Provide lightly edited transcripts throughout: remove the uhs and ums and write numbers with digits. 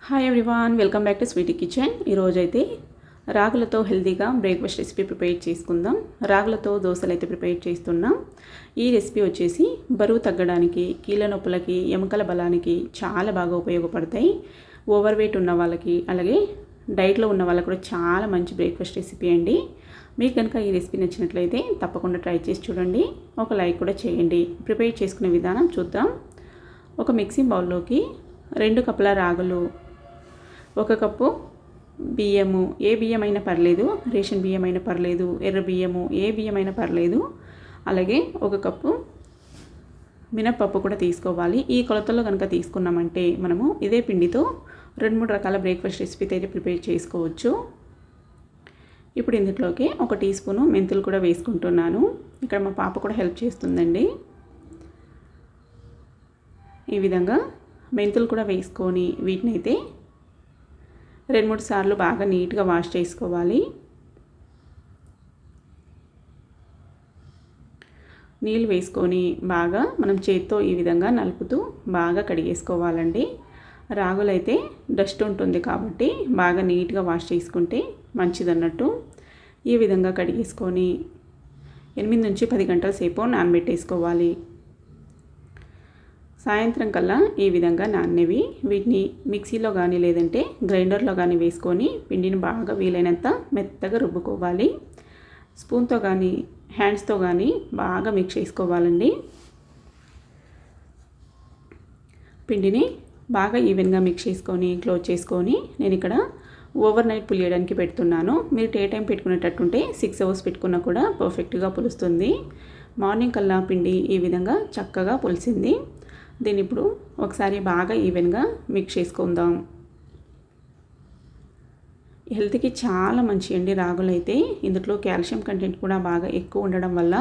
Hi everyone, welcome back to Sweety Kitchen. ఈరోజైతే రాగులతో హెల్తీగా బ్రేక్ఫాస్ట్ రెసిపీ ప్రిపేర్ చేసుకుందాం. రాగులతో దోశలు అయితే ప్రిపేర్ చేస్తున్నాం. ఈ రెసిపీ వచ్చేసి బరువు తగ్గడానికి, కీళ్ళ నొప్పులకి, ఎముకల బలానికి చాలా బాగా ఉపయోగపడతాయి. ఓవర్ వెయిట్ ఉన్న వాళ్ళకి, అలాగే డైట్లో ఉన్న వాళ్ళకి కూడా చాలా మంచి బ్రేక్ఫాస్ట్ రెసిపీ అండి. మీకు కనుక ఈ రెసిపీ నచ్చినట్లయితే తప్పకుండా ట్రై చేసి చూడండి. ఒక లైక్ కూడా చేయండి. ప్రిపేర్ చేసుకునే విధానం చూద్దాం. ఒక మిక్సింగ్ బౌల్లోకి 2 కప్పుల రాగులు, 1 కప్పు బియ్యము, ఏ బియ్యం అయినా పర్లేదు, రేషన్ బియ్యం అయినా పర్లేదు, ఎర్ర బియ్యము, ఏ బియ్యం అయినా పర్లేదు, అలాగే 1 కప్పు మినప్పప్పు కూడా తీసుకోవాలి. ఈ కొలతల్లో కనుక తీసుకున్నామంటే మనము ఇదే పిండితో 2-3 రకాల బ్రేక్ఫాస్ట్ రెసిపీ అయితే ప్రిపేర్ చేసుకోవచ్చు. ఇప్పుడు ఇందులోకి 1 టీ స్పూను మెంతులు కూడా వేసుకుంటున్నాను. ఇక్కడ మా పాప కూడా హెల్ప్ చేస్తుందండి. ఈ విధంగా మెంతులు కూడా వేసుకొని వీటిని అయితే 2-3 సార్లు బాగా నీట్గా వాష్ చేసుకోవాలి. నీళ్ళు వేసుకొని బాగా మనం చేత్తో ఈ విధంగా నలుపుతూ బాగా కడిగేసుకోవాలండి. రాగులైతే డస్ట్ ఉంటుంది కాబట్టి బాగా నీట్గా వాష్ చేసుకుంటే మంచిదన్నట్టు. ఈ విధంగా కడిగేసుకొని 8 నుంచి 10 గంటల సేపు నానబెట్టేసుకోవాలి. సాయంత్రం కల్లా ఈ విధంగా నానేవి వీటిని మిక్సీలో కానీ లేదంటే గ్రైండర్లో కానీ వేసుకొని పిండిని బాగా వీలైనంత మెత్తగా రుబ్బుకోవాలి. స్పూన్తో కానీ హ్యాండ్స్తో కానీ బాగా మిక్స్ చేసుకోవాలండి. పిండిని బాగా ఈవెన్గా మిక్స్ చేసుకొని క్లోజ్ చేసుకొని నేను ఇక్కడ ఓవర్ నైట్ పులియడానికి పెడుతున్నాను. మీరు డే టైం పెట్టుకునేటట్టుంటే 6 అవర్స్ పెట్టుకున్నా కూడా పర్ఫెక్ట్గా పులుస్తుంది. మార్నింగ్ కల్లా పిండి ఈ విధంగా చక్కగా పులిసింది. దీన్ని ఇప్పుడు ఒకసారి బాగా ఈవెన్గా మిక్స్ చేసుకుందాం. హెల్త్కి చాలా మంచి అండి రాగులు అయితే. ఇందులో కాల్షియం కంటెంట్ కూడా బాగా ఎక్కువ ఉండడం వల్ల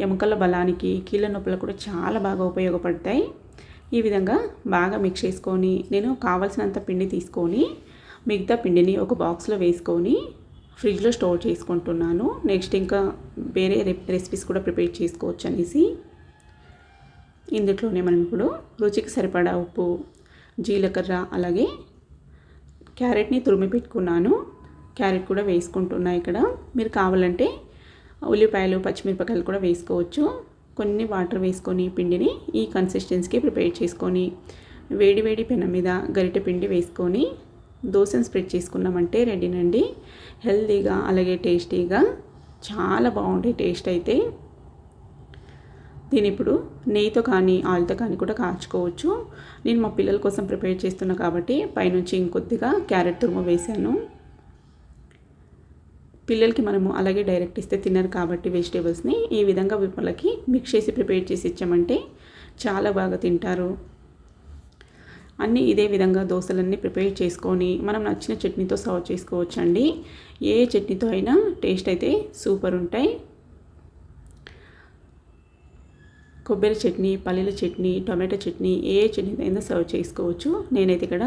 ఎముకల బలానికి, కీళ్ళ నొప్పులకు కూడా చాలా బాగా ఉపయోగపడతాయి. ఈ విధంగా బాగా మిక్స్ చేసుకొని నేను కావాల్సినంత పిండి తీసుకొని మిగతా పిండిని ఒక బాక్స్లో వేసుకొని ఫ్రిడ్జ్లో స్టోర్ చేసుకుంటున్నాను. నెక్స్ట్ ఇంకా వేరే రెసిపీస్ కూడా ప్రిపేర్ చేసుకోవచ్చు అనేసి. ఇందులోనే మనం ఇప్పుడు రుచికి సరిపడా ఉప్పు, జీలకర్ర, అలాగే క్యారెట్ని తురిమి పెట్టుకున్నాను. క్యారెట్ కూడా వేసుకుంటున్నా ఇక్కడ. మీరు కావాలంటే ఉల్లిపాయలు, పచ్చిమిరపకాయలు కూడా వేసుకోవచ్చు. కొన్ని వాటర్ వేసుకొని పిండిని ఈ కన్సిస్టెన్సీకి ప్రిపేర్ చేసుకొని వేడి వేడి పెనం మీద గరిటె పిండి వేసుకొని దోశను స్ప్రెడ్ చేసుకున్నామంటే రెడీనండి. హెల్తీగా అలాగే టేస్టీగా చాలా బాగుంటాయి టేస్ట్ అయితే. దీని ఇప్పుడు నెయ్యితో కానీ ఆయిల్తో కానీ కూడా కాల్చుకోవచ్చు. నేను మా పిల్లల కోసం ప్రిపేర్ చేస్తున్నా కాబట్టి పైనుంచి ఇంకొద్దిగా క్యారెట్ తురుము వేసాను. పిల్లలకి మనము అలాగే డైరెక్ట్ ఇస్తే తినరు కాబట్టి వెజిటేబుల్స్ని ఈ విధంగా వాళ్ళకి మిక్స్ చేసి ప్రిపేర్ చేసి ఇచ్చామంటే చాలా బాగా తింటారు. అన్నీ ఇదే విధంగా దోశలన్నీ ప్రిపేర్ చేసుకొని మనం నచ్చిన చట్నీతో సర్వ్ చేసుకోవచ్చు అండి. ఏ చట్నీతో అయినా టేస్ట్ అయితే సూపర్ ఉంటాయి. కొబ్బరి చట్నీ, పల్లీల చట్నీ, టొమాటో చట్నీ, ఏ చట్నీతో అయినా సర్వ్ చేసుకోవచ్చు. నేనైతే ఇక్కడ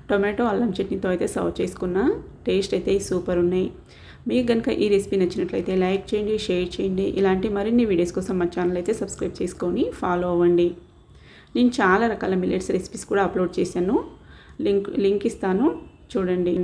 టొమాటో అల్లం చట్నీతో అయితే సర్వ్ చేసుకున్నా. టేస్ట్ అయితే సూపర్ ఉన్నాయి. మీకు కనుక ఈ రెసిపీ నచ్చినట్లయితే లైక్ చేయండి, షేర్ చేయండి. ఇలాంటి మరిన్ని వీడియోస్ కోసం మా ఛానల్ అయితే సబ్స్క్రైబ్ చేసుకొని ఫాలో అవ్వండి. నేను చాలా రకాల మిల్లెట్స్ రెసిపీస్ కూడా అప్లోడ్ చేశాను. లింక్ ఇస్తాను చూడండి.